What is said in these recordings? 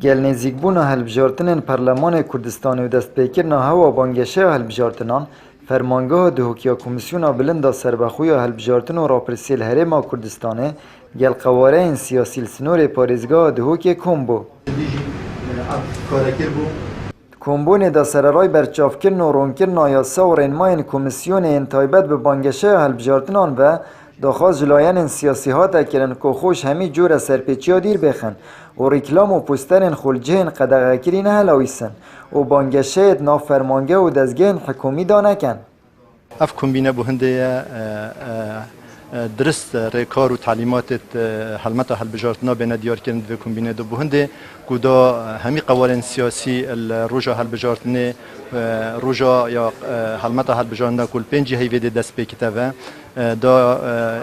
گل نزیکبونا هلبجارتنین پارلمان کردستان و دست پیکرنا هوا بانگشه هلبجارتنان فرمانگاه دهوکیا کمیسیونا بلندا سربخویا هلبجارتن و راپرسیل هرما کردستانه گل قواره این سیاسی سنور پارێزگا دهوکی کومبو کومبو ندا سررای برچافکرن و رونکرنا یاسا و رنماین کمیسیون این تایبت به بانگشه هلبجارتنان و داخواست جلایان سیاسی ها تکرن که خوش همی جور سرپیچی ها دیر بخن و ریکلام و پوسترین خلجهن قدغکری نه هلاویسن و بانگشه ناف فرمانگه و دزگهن حکومی دانکن. اف کمبینه بو هنده درست ریکار و تعلیمات حلمت هلبجارتنا بین دیار کردن و کمبینه دو بو هنده کدا همی قوانین سیاسی روجا هلبجارتنه روجا یا حلمت هلبجارتنا کل پنجی هیوید دست بکته و دا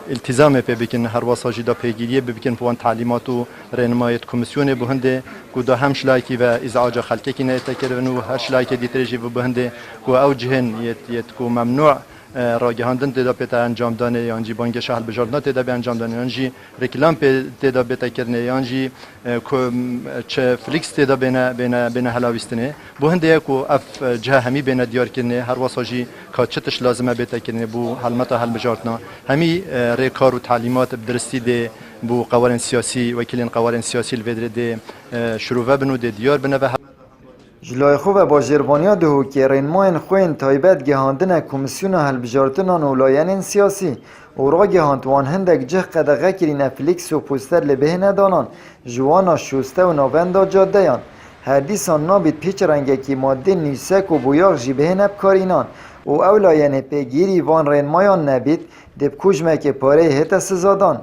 التزام پی بکن هر واساجی دا پیگیریه بکن پوان تعلیمات و رهنمایت کمیسیون بو هنده کدا هم شلایکی و ازعاج خلقی کی نیت کردن و هر شلایکی دیترجی بو هنده کو او جهن یت کو ممنوع راگهاندن تدا پیتا انجام دانه یانجی بانگش هلبجارتنا تدا به انجام دانه یانجی رکلام پی تدا بیتا کرنه یانجی چه فلیکس تدا بین هلاویستنه بو هنده کو اف جه همی بین دیار کرنه هر واساجی کاتشتش لازمه بیتا کرنه بو حلمت هلبجارتنا همی ریکار و تعلیمات بدرستی ده بو قوانین سیاسی وکیلین قوانین سیاسی الودره ده شروع بنو ده دیار بنو جلای خوب با جربانیا دهوکی رنماین خوین تایبت گهاندن کمیسیون هلبجارتنان و لاینین سیاسی و را گهاندوان هندک جه قدغه کرین فلیکس و پوستر لبه ندانان جوانا شوسته و ناوندا جاده یان هر دیسان نابید پیچ رنگه کی ماده نیسک و بویاغ جیبه نبکارینان و او لاین پیگیری وان رنمایان نبید دب کجمه پاره هت سزادان.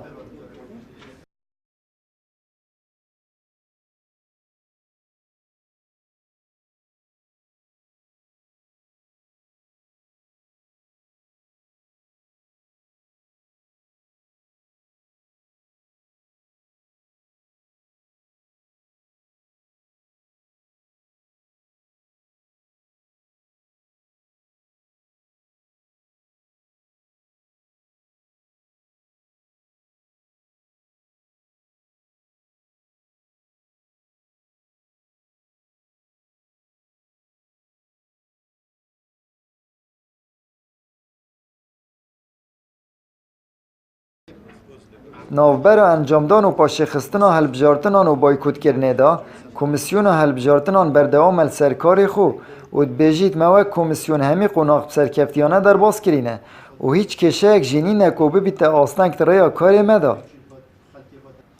نوبر انجامدان و پاشخستنا هلبجارتنان و بایکوت کرنه دا کمیسیون هلبجارتنان بردوام السرکاری خو و دبیجید موه کمیسیون همی قناق سرکفتیانه در باز کرینه و هیچ کشک جینی نکوبه بیت آستنگ تریا کاری مدا.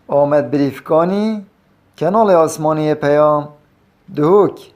آمد بریفکانی کنال آسمانی پیام دهوک